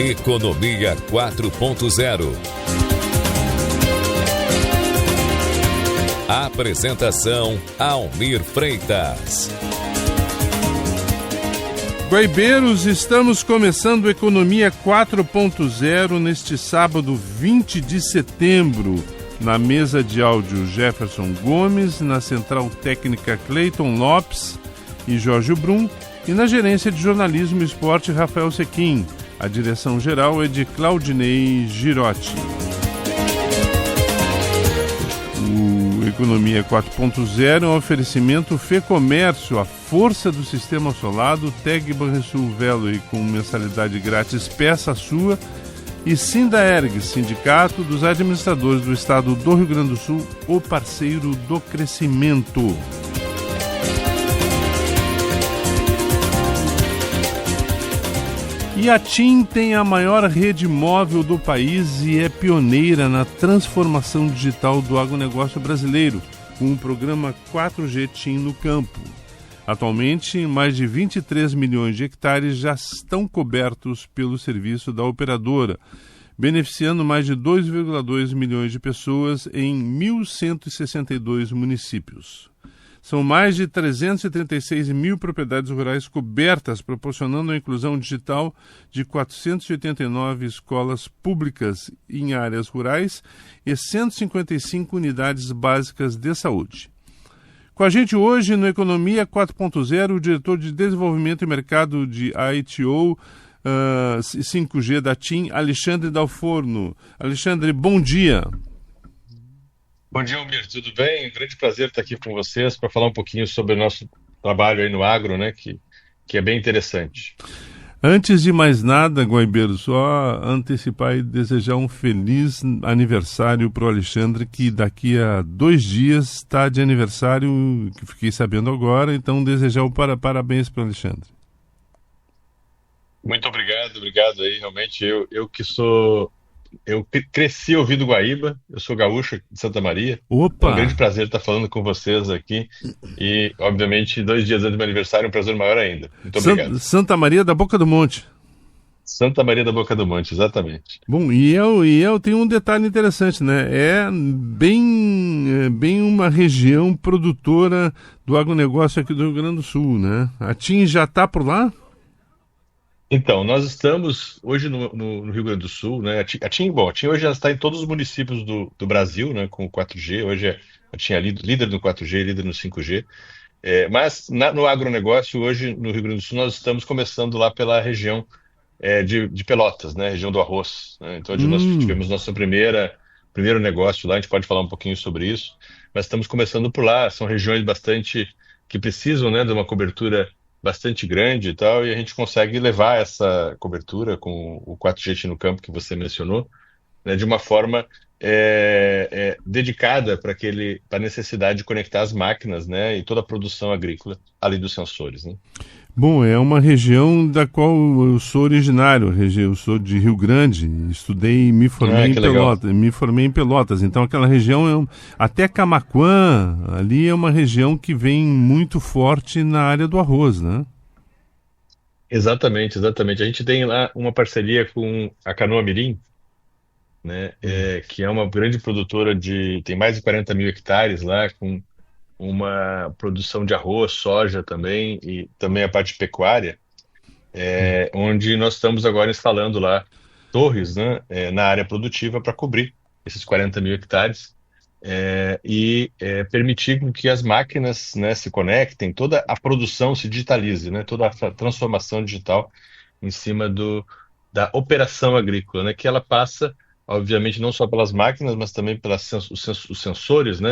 Economia 4.0. Apresentação: Almir Freitas. Guaibeiros, estamos começando Economia 4.0 neste sábado 20 de setembro. Na mesa de áudio, Jefferson Gomes, na central técnica, Cleiton Lopes e Jorge Brum, e na gerência de jornalismo e esporte, Rafael Sequim. A direção geral é de Claudinei Girotti. O Economia 4.0 é um oferecimento Fê-Comércio, a força do sistema solado, Teg Banrisul Velo e com mensalidade grátis, peça a sua, e Sindaerg, Sindicato dos Administradores do Estado do Rio Grande do Sul, o parceiro do crescimento. E a TIM tem a maior rede móvel do país e é pioneira na transformação digital do agronegócio brasileiro, com o programa 4G TIM no campo. Atualmente, mais de 23 milhões de hectares já estão cobertos pelo serviço da operadora, beneficiando mais de 2,2 milhões de pessoas em 1.162 municípios. São mais de 336 mil propriedades rurais cobertas, proporcionando a inclusão digital de 489 escolas públicas em áreas rurais e 155 unidades básicas de saúde. Com a gente hoje no Economia 4.0, o diretor de Desenvolvimento e Mercado de ITO 5G da TIM, Alexandre Dalforno. Alexandre, bom dia. Bom dia, Almir, tudo bem? Um grande prazer estar aqui com vocês para falar um pouquinho sobre o nosso trabalho aí no agro, né, que é bem interessante. Antes de mais nada, Guaibeiro, só antecipar e desejar um feliz aniversário para o Alexandre, que daqui a 2 dias está de aniversário, que fiquei sabendo agora, então desejar parabéns para o Alexandre. Muito obrigado aí, realmente, eu cresci ouvindo Guaíba, eu sou gaúcho de Santa Maria. Opa! É um grande prazer estar falando com vocês aqui e, obviamente, 2 dias antes do meu aniversário é um prazer maior ainda. Muito obrigado. Santa Maria da Boca do Monte. Santa Maria da Boca do Monte, exatamente. Bom, e eu tenho um detalhe interessante, né? É bem uma região produtora do agronegócio aqui do Rio Grande do Sul, né? A TIM já está por lá? Então, nós estamos hoje no Rio Grande do Sul, né? A TIM hoje já está em todos os municípios do Brasil, né? Com o 4G. Hoje a TIM é líder no 4G, líder no 5G. Mas no agronegócio, hoje no Rio Grande do Sul, nós estamos começando lá pela região de Pelotas, né? Região do arroz, né? Então, onde nós tivemos nosso primeiro negócio lá, a gente pode falar um pouquinho sobre isso. Mas estamos começando por lá, são regiões bastante que precisam, né, de uma cobertura bastante grande e tal, e a gente consegue levar essa cobertura com o 4G no campo que você mencionou, né, de uma forma dedicada para a necessidade de conectar as máquinas, né, e toda a produção agrícola, além dos sensores, né? Bom, é uma região da qual eu sou originário, eu sou de Rio Grande, estudei e me formei em Pelotas, então aquela região, até Camaquã, ali é uma região que vem muito forte na área do arroz, né? Exatamente. A gente tem lá uma parceria com a Canoa Mirim, né, que é uma grande produtora tem mais de 40 mil hectares lá, com uma produção de arroz, soja também, e também a parte pecuária, onde nós estamos agora instalando lá torres, né, na área produtiva para cobrir esses 40 mil hectares e permitir que as máquinas, né, se conectem, toda a produção se digitalize, né, toda a transformação digital em cima da operação agrícola, né, que ela passa, obviamente, não só pelas máquinas, mas também pelos os sensores, né,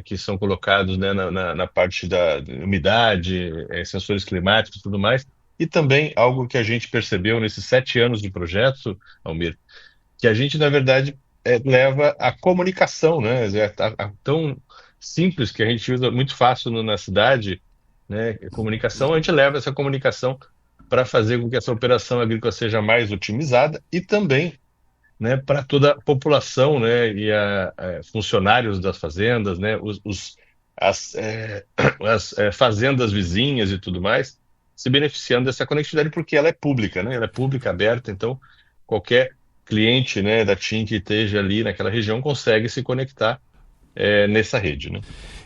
que são colocados, né, na parte da umidade, sensores climáticos e tudo mais, e também algo que a gente percebeu nesses 7 anos de projeto, Almir, que a gente, na verdade, leva a comunicação, né, tão simples que a gente usa muito fácil na cidade, né, comunicação, a gente leva essa comunicação para fazer com que essa operação agrícola seja mais otimizada e também, né, para toda a população, né, e funcionários das fazendas, né, as fazendas vizinhas e tudo mais, se beneficiando dessa conectividade porque ela é pública, né? Ela é pública, aberta, então qualquer cliente, né, da TIM que esteja ali naquela região consegue se conectar nessa rede, né?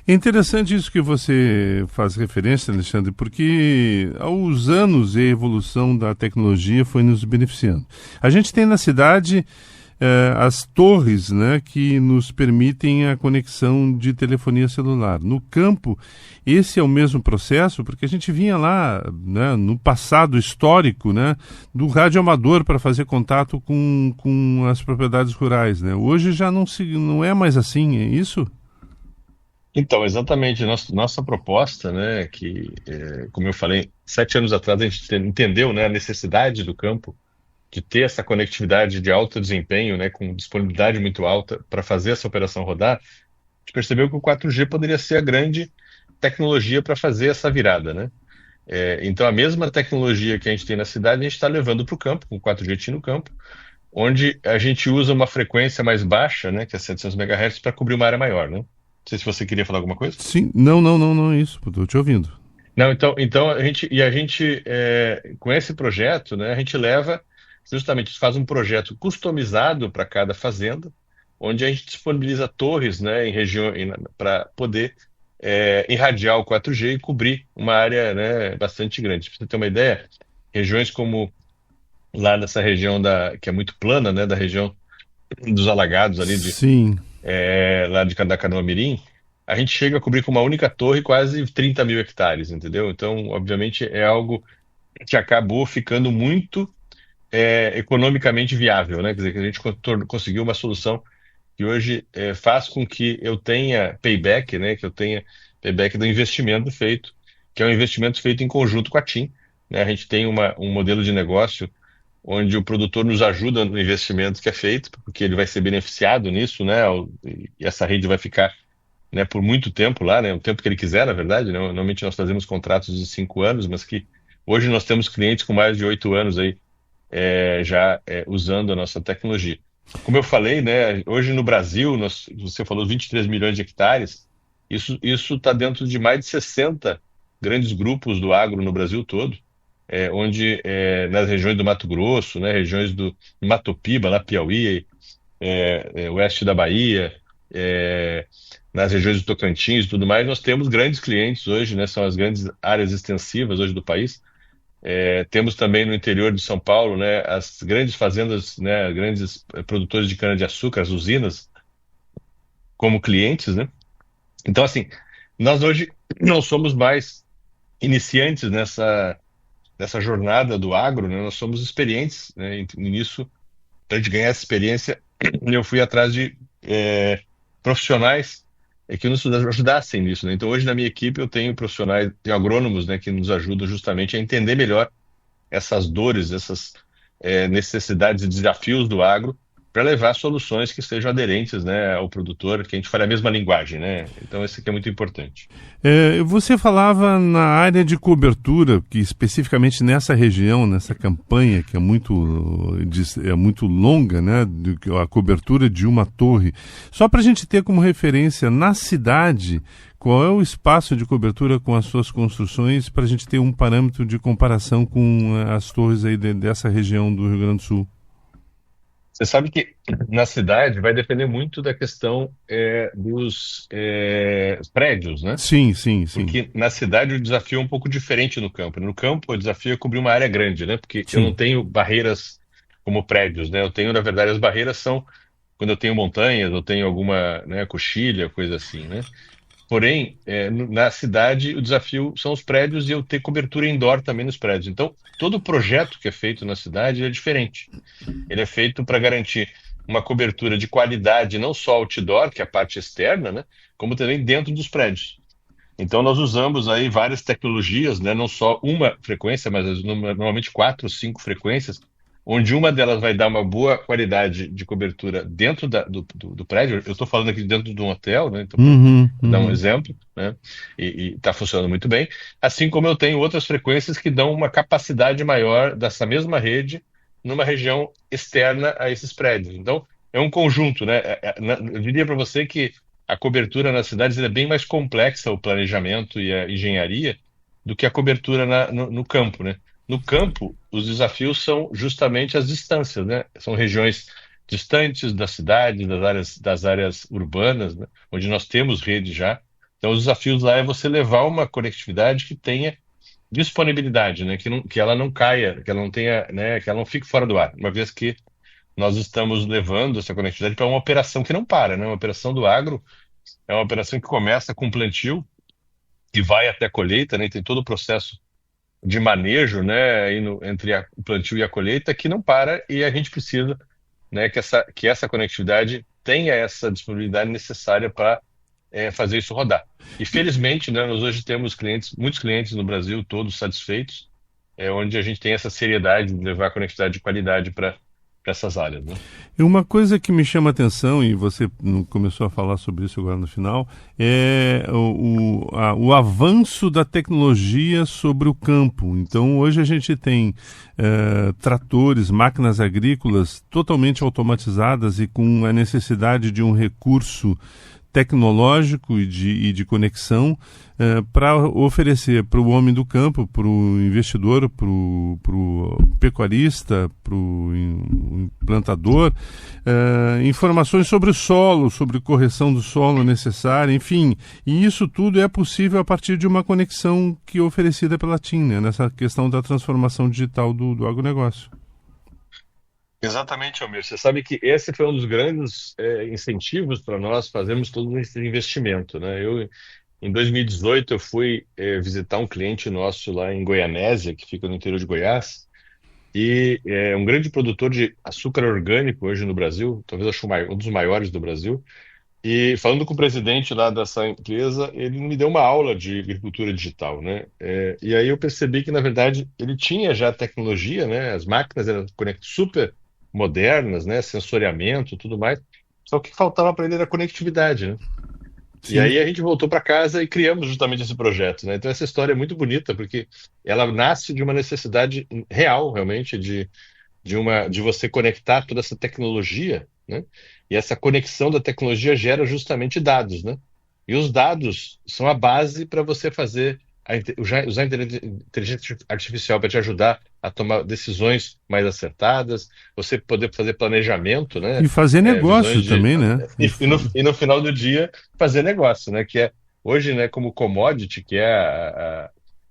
É interessante isso que você faz referência, Alexandre, porque aos anos a evolução da tecnologia foi nos beneficiando. A gente tem na cidade as torres, né, que nos permitem a conexão de telefonia celular. No campo, esse é o mesmo processo, porque a gente vinha lá, né, no passado histórico, né, do rádio amador para fazer contato com as propriedades rurais, né? Hoje já não é mais assim, é isso? Então, exatamente, nossa proposta, né, como eu falei, 7 anos atrás a gente entendeu, né, a necessidade do campo de ter essa conectividade de alto desempenho, né, com disponibilidade muito alta para fazer essa operação rodar. A gente percebeu que o 4G poderia ser a grande tecnologia para fazer essa virada, né? Então, a mesma tecnologia que a gente tem na cidade, a gente está levando para o campo, com o 4G T no campo, onde a gente usa uma frequência mais baixa, né, que é 700 MHz, para cobrir uma área maior, né? Não sei se você queria falar alguma coisa. Sim, não, isso, estou te ouvindo. Não, então com esse projeto, né, a gente leva, justamente, faz um projeto customizado para cada fazenda, onde a gente disponibiliza torres, né, em região para poder irradiar o 4G e cobrir uma área, né, bastante grande. Para você ter uma ideia, regiões como lá nessa região que é muito plana, né, da região dos Alagados ali Sim. lá da Canoa-Mirim, a gente chega a cobrir com uma única torre quase 30 mil hectares, entendeu? Então, obviamente, é algo que acabou ficando muito economicamente viável, né? Quer dizer, que a gente conseguiu uma solução que hoje faz com que eu tenha payback, né? Que eu tenha payback do investimento feito, que é um investimento feito em conjunto com a TIM, né? A gente tem um modelo de negócio onde o produtor nos ajuda no investimento que é feito, porque ele vai ser beneficiado nisso, né? E essa rede vai ficar, né, por muito tempo lá, né? O tempo que ele quiser, na verdade, né? Normalmente nós fazemos contratos de 5 anos, mas que hoje nós temos clientes com mais de 8 anos aí já usando a nossa tecnologia. Como eu falei, né? Hoje no Brasil, você falou 23 milhões de hectares, isso está dentro de mais de 60 grandes grupos do agro no Brasil todo, onde nas regiões do Mato Grosso, né? Regiões do Mato Piba, lá Piauí, oeste da Bahia, nas regiões do Tocantins e tudo mais, nós temos grandes clientes hoje, né? São as grandes áreas extensivas hoje do país. Temos também no interior de São Paulo, né, as grandes fazendas, né, grandes produtores de cana-de-açúcar, as usinas, como clientes, né? Então, assim, nós hoje não somos mais iniciantes nessa jornada do agro, né? Nós somos experientes, né, nisso. Para a gente ganhar essa experiência, eu fui atrás de profissionais que nos ajudassem nisso, né? Então, hoje na minha equipe eu tenho profissionais, tenho agrônomos, né, que nos ajudam justamente a entender melhor essas dores, essas necessidades e desafios do agro para levar soluções que sejam aderentes, né, ao produtor, que a gente fale a mesma linguagem, né? Então, isso aqui é muito importante. Você falava na área de cobertura, que especificamente nessa região, nessa campanha que é muito longa, né, a cobertura de uma torre. Só para a gente ter como referência, na cidade, qual é o espaço de cobertura com as suas construções para a gente ter um parâmetro de comparação com as torres aí dessa região do Rio Grande do Sul? Você sabe que na cidade vai depender muito da questão dos prédios, né? Sim. Porque na cidade o desafio é um pouco diferente no campo. No campo o desafio é cobrir uma área grande, né? Porque eu não tenho barreiras como prédios, né? Eu tenho, na verdade, as barreiras são quando eu tenho montanhas, eu tenho alguma, né, coxilha, coisa assim, né? Porém, na cidade, o desafio são os prédios e eu ter cobertura indoor também nos prédios. Então, todo projeto que é feito na cidade é diferente. Ele é feito para garantir uma cobertura de qualidade, não só outdoor, que é a parte externa, né, como também dentro dos prédios. Então, nós usamos aí várias tecnologias, né, não só uma frequência, mas normalmente 4 ou 5 frequências, onde uma delas vai dar uma boa qualidade de cobertura dentro do prédio. Eu estou falando aqui dentro de um hotel, né? Então, para dar um exemplo, né? E está funcionando muito bem. Assim como eu tenho outras frequências que dão uma capacidade maior dessa mesma rede numa região externa a esses prédios. Então, é um conjunto, né? Eu diria para você que a cobertura nas cidades é bem mais complexa, o planejamento e a engenharia, do que a cobertura no campo, né? No campo, os desafios são justamente as distâncias, né? São regiões distantes da cidade, das áreas urbanas, né? Onde nós temos rede já. Então, os desafios lá é você levar uma conectividade que tenha disponibilidade, né? Que ela não caia, que ela não tenha, né? Que ela não fique fora do ar. Uma vez que nós estamos levando essa conectividade para uma operação que não para, né? Uma operação do agro é uma operação que começa com plantio e vai até a colheita, né? E tem todo o processo de manejo, né? Aí entre o plantio e a colheita que não para e a gente precisa, né? Que essa conectividade tenha essa disponibilidade necessária para fazer isso rodar. E felizmente, né? Nós hoje temos muitos clientes no Brasil, todos satisfeitos, onde a gente tem essa seriedade de levar a conectividade de qualidade para essas áreas, né? E uma coisa que me chama a atenção, e você começou a falar sobre isso agora no final, é o avanço da tecnologia sobre o campo. Então, hoje a gente tem tratores, máquinas agrícolas totalmente automatizadas e com a necessidade de um recurso tecnológico e de conexão para oferecer para o homem do campo, para o investidor, para o pecuarista, para o implantador, informações sobre o solo, sobre correção do solo necessária, enfim. E isso tudo é possível a partir de uma conexão que é oferecida pela TIM, né, nessa questão da transformação digital do agronegócio. Exatamente, Almir. Você sabe que esse foi um dos grandes incentivos para nós fazermos todo esse investimento, né? Em 2018, eu fui visitar um cliente nosso lá em Goianésia, que fica no interior de Goiás, e é um grande produtor de açúcar orgânico hoje no Brasil, talvez acho um dos maiores do Brasil. E falando com o presidente lá dessa empresa, ele me deu uma aula de agricultura digital, né? E aí eu percebi que, na verdade, ele tinha já tecnologia, né? As máquinas eram super modernas, né? Sensoriamento, tudo mais. Só que faltava para ele era conectividade, né? E Sim. aí a gente voltou para casa e criamos justamente esse projeto, né? Então essa história é muito bonita porque ela nasce de uma necessidade real, realmente, de você conectar toda essa tecnologia, né? E essa conexão da tecnologia gera justamente dados, né? E os dados são a base para você fazer usar a inteligência artificial para te ajudar a tomar decisões mais acertadas, você poder fazer planejamento, né? E fazer Visões negócio de também, né? e no final do dia fazer negócio, né? Que é hoje, né? Como commodity, que é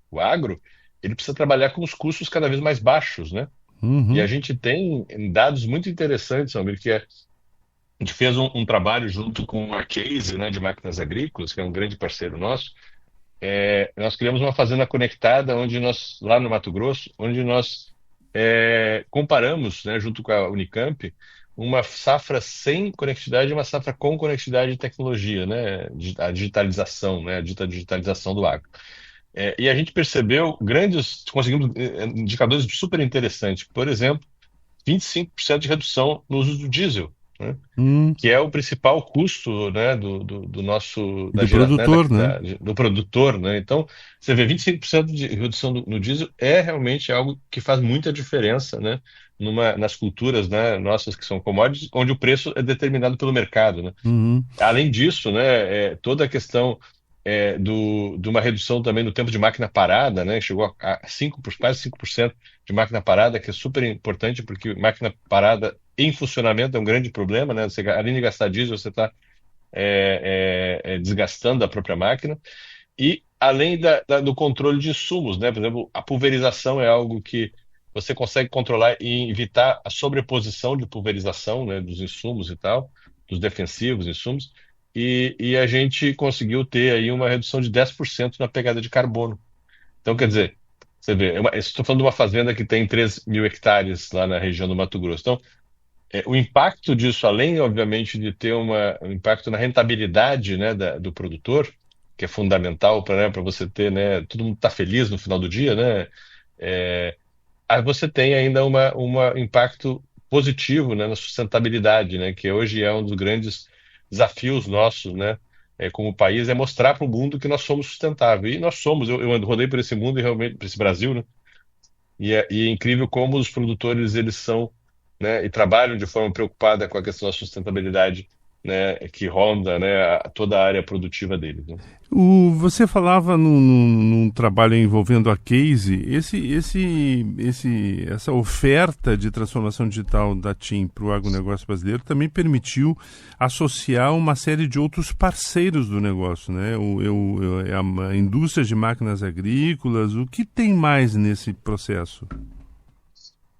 o agro, ele precisa trabalhar com os custos cada vez mais baixos, né? E a Uhum. gente tem dados muito interessantes, Almir, que a gente fez um trabalho junto com a Case, né, de máquinas agrícolas, que é um grande parceiro nosso. Nós criamos uma fazenda conectada, onde nós, lá no Mato Grosso, onde nós comparamos, né, junto com a Unicamp, uma safra sem conectividade e uma safra com conectividade e tecnologia, né, a digitalização, né, a digitalização do agro. E a gente percebeu conseguimos indicadores super interessantes. Por exemplo, 25% de redução no uso do diesel, né? Hum. Que é o principal custo, né, do nosso Do produtor, né? do produtor, né? Então, você vê 25% de redução no diesel é realmente algo que faz muita diferença, né, nas culturas, né, nossas que são commodities, onde o preço é determinado pelo mercado, né? Uhum. Além disso, né, toda a questão de uma redução também no tempo de máquina parada, né? Chegou a quase 5% de máquina parada, que é super importante, porque máquina parada em funcionamento é um grande problema, né? Além de gastar diesel, você está desgastando a própria máquina. E além do controle de insumos, né? Por exemplo, a pulverização é algo que você consegue controlar e evitar a sobreposição de pulverização, né, dos insumos e tal, dos defensivos insumos. E a gente conseguiu ter aí uma redução de 10% na pegada de carbono. Então, quer dizer, você vê, estou falando de uma fazenda que tem 3 mil hectares lá na região do Mato Grosso. Então, o impacto disso, além, obviamente, de ter um impacto na rentabilidade, né, do produtor, que é fundamental para você ter, né, todo mundo está feliz no final do dia, né? Aí você tem ainda um impacto positivo, né, na sustentabilidade, né, que hoje é um dos grandes desafios nossos, né, como país, é mostrar para o mundo que nós somos sustentáveis. E nós somos. Eu rodei por esse mundo e realmente por esse Brasil, né? E é incrível como os produtores eles são, né, e trabalham de forma preocupada com a questão da sustentabilidade né, que ronda, né, toda a área produtiva deles, né? Você falava num trabalho envolvendo a Case, essa oferta de transformação digital da TIM para o agronegócio brasileiro também permitiu associar uma série de outros parceiros do negócio, né? A indústria de máquinas agrícolas, o que tem mais nesse processo?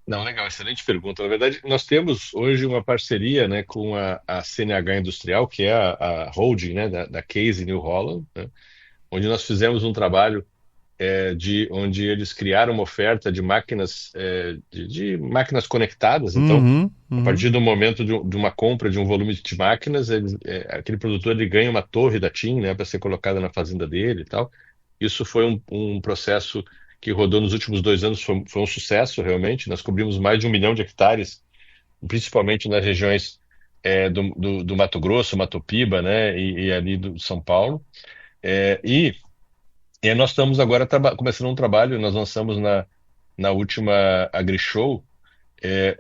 Não, legal, excelente pergunta. Na verdade, nós temos hoje uma parceria, né, com a CNH Industrial, que é a holding, né, da Case New Holland, né, onde nós fizemos um trabalho onde eles criaram uma oferta de máquinas, de máquinas conectadas. Então, Uhum, a uhum, partir do momento de uma compra de um volume de máquinas, aquele produtor ele ganha uma torre da TIM, né, para ser colocada na fazenda dele e tal. Isso foi um processo que rodou nos últimos 2 anos, foi um sucesso realmente. Nós cobrimos mais de 1 milhão de hectares, principalmente nas regiões do Mato Grosso, Mato Piba, né, e ali do São Paulo. É, e, e aí nós estamos agora começando um trabalho, nós lançamos na última AgriShow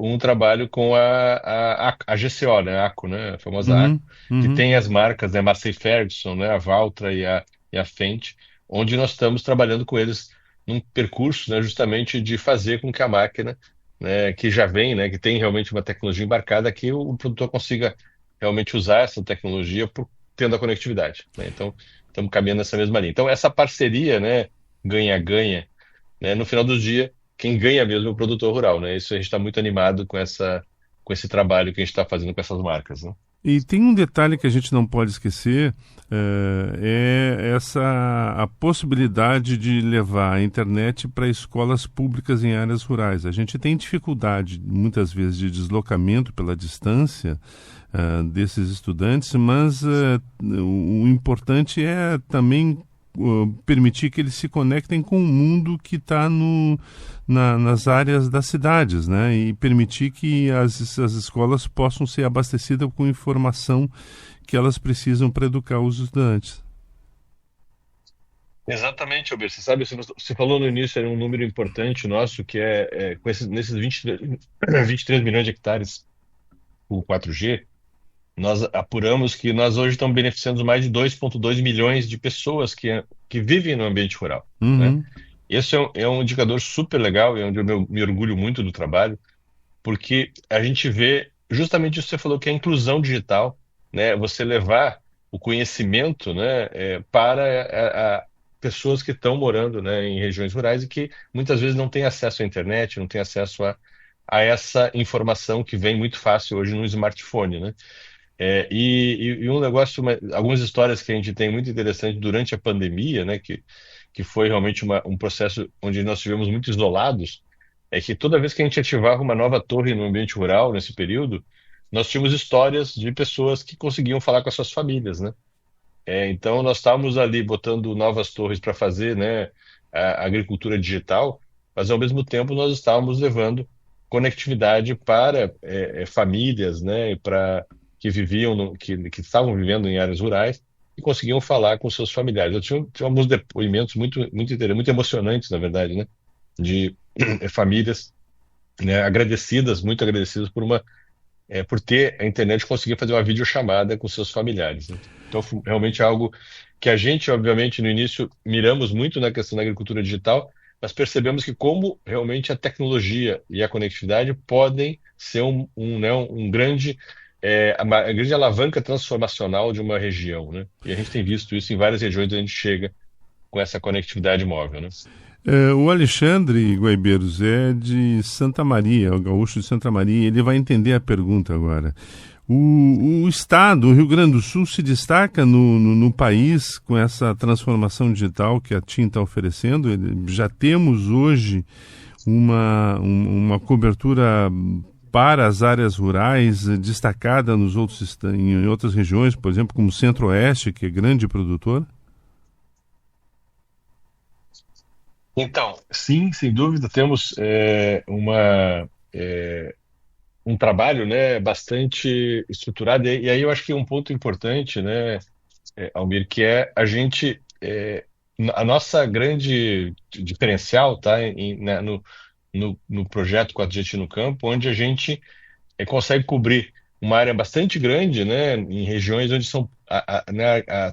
um trabalho com a GCO, né, a ACO, né, a famosa ACO, uhum, que uhum. tem as marcas, né, Massey Ferguson, né, a Valtra e a Fendt, onde nós estamos trabalhando com eles num percurso, né, justamente de fazer com que a máquina, né, que já vem, né, que tem realmente uma tecnologia embarcada, que o produtor consiga realmente usar essa tecnologia tendo a conectividade, né? Então, estamos caminhando nessa mesma linha. Então, essa parceria, né, ganha-ganha, né? No final do dia, quem ganha mesmo é o produtor rural, né? Isso a gente está muito animado com esse trabalho que a gente está fazendo com essas marcas, né? E tem um detalhe que a gente não pode esquecer, é a possibilidade de levar a internet para escolas públicas em áreas rurais. A gente tem dificuldade, muitas vezes, de deslocamento pela distância desses estudantes, mas o importante é também permitir que eles se conectem com o mundo que está nas áreas das cidades, né? E permitir que as escolas possam ser abastecidas com informação que elas precisam para educar os estudantes. Exatamente, Albert. Você sabe, você falou no início, era um número importante nosso, que com nesses 23 milhões de hectares o 4G, nós apuramos que nós hoje estamos beneficiando mais de 2,2 milhões de pessoas que vivem no ambiente rural, né? Uhum, Esse é um indicador super legal e onde eu me orgulho muito do trabalho, porque a gente vê justamente isso que você falou, que é a inclusão digital, né? Você levar o conhecimento, né, para pessoas que estão morando, né, em regiões rurais e que muitas vezes não têm acesso à internet, não têm acesso a essa informação que vem muito fácil hoje no smartphone, né? E um negócio, algumas histórias que a gente tem muito interessante durante a pandemia, né, que foi realmente um processo onde nós estivemos muito isolados, é que toda vez que a gente ativava uma nova torre no ambiente rural, nesse período, nós tínhamos histórias de pessoas que conseguiam falar com as suas famílias, né? Então, nós estávamos ali botando novas torres para fazer, né, a agricultura digital, mas ao mesmo tempo nós estávamos levando conectividade para famílias, né, que viviam, que estavam vivendo em áreas rurais e conseguiam falar com seus familiares. Eu tinha alguns depoimentos muito emocionantes, na verdade, né, de famílias, né, agradecidas, muito agradecidas por ter a internet e conseguir fazer uma videochamada com seus familiares, né? Então, realmente é algo que a gente, obviamente, no início miramos muito na questão da agricultura digital, mas percebemos que como realmente a tecnologia e a conectividade podem ser né, uma grande alavanca transformacional de uma região, né? E a gente tem visto isso em várias regiões onde a gente chega com essa conectividade móvel, né? O Alexandre Guaibeiros é de Santa Maria, o gaúcho de Santa Maria. Ele vai entender a pergunta agora. O Estado, o Rio Grande do Sul, se destaca no país com essa transformação digital que a TIM está oferecendo. Já temos hoje uma cobertura para as áreas rurais destacada em outras regiões, por exemplo, como o Centro-Oeste, que é grande produtor. Então, sim, sem dúvida, temos um trabalho, né, bastante estruturado. E aí eu acho que um ponto importante, né, Almir, que é a nossa grande diferencial, tá, no projeto 4G no Campo, onde a gente consegue cobrir uma área bastante grande, né, em regiões onde são a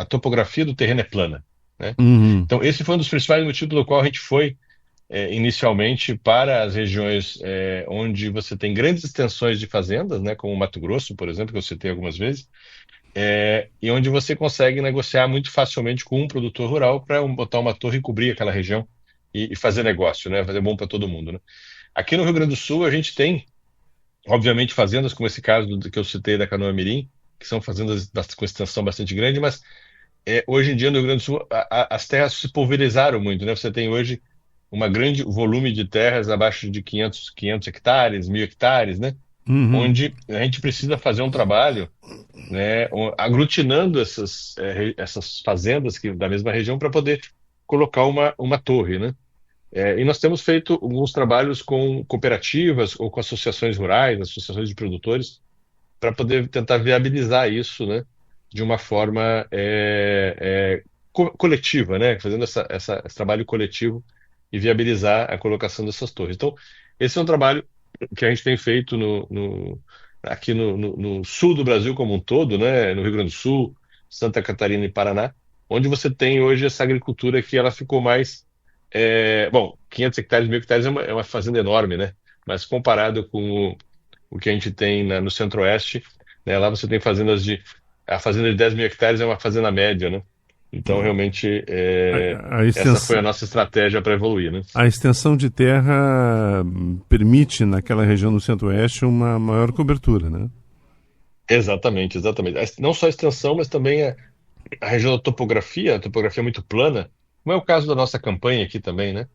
topografia do terreno é plana, né? Uhum. Então, esse foi um dos principais motivos pelo qual a gente foi inicialmente para as regiões onde você tem grandes extensões de fazendas, né, como o Mato Grosso, por exemplo, que eu citei algumas vezes, e onde você consegue negociar muito facilmente com um produtor rural para botar uma torre e cobrir aquela região e fazer negócio, né, fazer bom para todo mundo, né? Aqui no Rio Grande do Sul a gente tem, obviamente, fazendas como esse caso que eu citei da Canoa Mirim, que são fazendas com extensão bastante grande, mas hoje em dia no Rio Grande do Sul as terras se pulverizaram muito, né? Você tem hoje um grande volume de terras abaixo de 500 hectares, 1.000 hectares, né? Uhum. Onde a gente precisa fazer um trabalho, né, aglutinando essas fazendas da mesma região para poder colocar uma torre, né? E nós temos feito alguns trabalhos com cooperativas ou com associações rurais, associações de produtores, para poder tentar viabilizar isso, né, de uma forma coletiva, né, fazendo esse trabalho coletivo e viabilizar a colocação dessas torres. Então, esse é um trabalho que a gente tem feito aqui no sul do Brasil como um todo, né, no Rio Grande do Sul, Santa Catarina e Paraná, onde você tem hoje essa agricultura que ela ficou mais... bom, 500 hectares, 1.000 hectares é uma fazenda enorme, né? Mas comparado com o que a gente tem no Centro-Oeste, né, lá você tem fazendas a fazenda de 10.000 hectares é uma fazenda média, né? Então, realmente, essa foi a nossa estratégia para evoluir, né? A extensão de terra permite, naquela região do Centro-Oeste, uma maior cobertura, né? Exatamente, exatamente. Não só a extensão, mas também a região da topografia, a topografia muito plana, como é o caso da nossa campanha aqui também, né?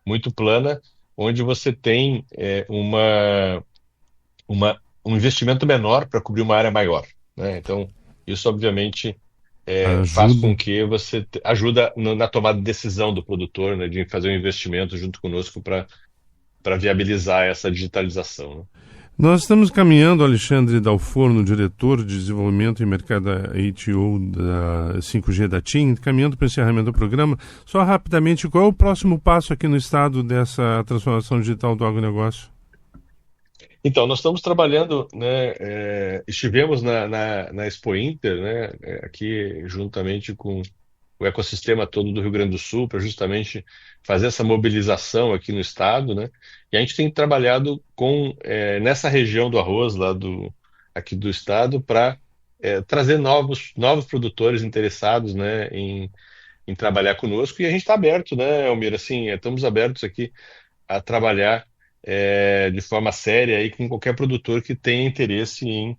Muito plana, onde você tem um investimento menor para cobrir uma área maior, né? Então, isso obviamente faz com que você ajuda na tomada de decisão do produtor, né, de fazer um investimento junto conosco para viabilizar essa digitalização, né? Nós estamos caminhando, Alexandre Dalforno, diretor de desenvolvimento e mercado da ITO da 5G da TIM, caminhando para o encerramento do programa. Só rapidamente, qual é o próximo passo aqui no estado dessa transformação digital do agronegócio? Então, nós estamos trabalhando, né, estivemos na Expo Inter, né, aqui juntamente com o ecossistema todo do Rio Grande do Sul, para justamente fazer essa mobilização aqui no estado, né? E a gente tem trabalhado nessa região do arroz aqui do estado para trazer novos produtores interessados, né, em trabalhar conosco. E a gente está aberto, né, Almir? Assim, estamos abertos aqui a trabalhar de forma séria aí com qualquer produtor que tenha interesse em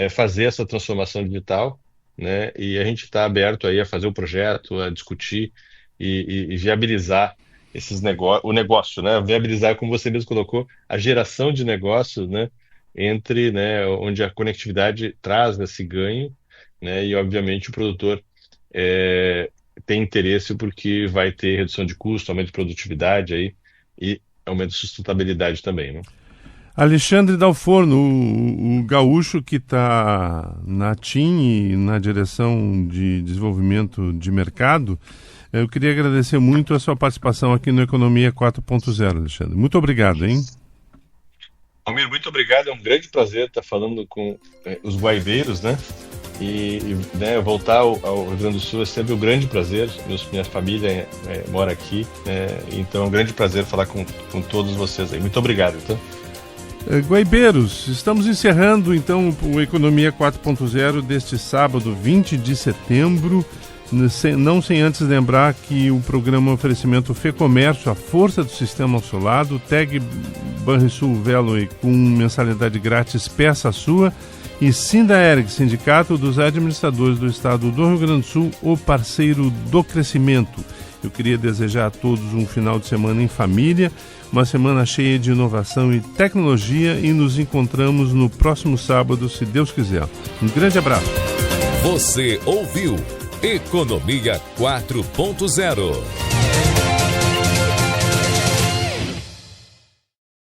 fazer essa transformação digital, né? E a gente está aberto aí a fazer o projeto, a discutir e viabilizar o negócio, né? Viabilizar, como você mesmo colocou, a geração de negócios, né? Né, onde a conectividade traz esse ganho, né? E obviamente o produtor tem interesse porque vai ter redução de custo, aumento de produtividade aí e aumento de sustentabilidade também, né? Alexandre Dalforno, o gaúcho que está na TIM e na direção de desenvolvimento de mercado, eu queria agradecer muito a sua participação aqui no Economia 4.0, Alexandre. Muito obrigado, hein? Almir, muito obrigado. É um grande prazer estar falando com os guaiveiros, né? Né, voltar ao Rio Grande do Sul é sempre um grande prazer. Minha família mora aqui, então é um grande prazer falar com todos vocês aí. Muito obrigado. Então. Guaibeiros, estamos encerrando então o Economia 4.0 deste sábado, 20 de setembro, não sem antes lembrar que o programa Oferecimento FEComércio, a força do sistema ao seu lado, Tag Banrisul Veloe com mensalidade grátis, peça a sua, e Sindaerg, Sindicato dos Administradores do Estado do Rio Grande do Sul, o parceiro do crescimento. Eu queria desejar a todos um final de semana em família, uma semana cheia de inovação e tecnologia, e nos encontramos no próximo sábado, se Deus quiser. Um grande abraço. Você ouviu Economia 4.0.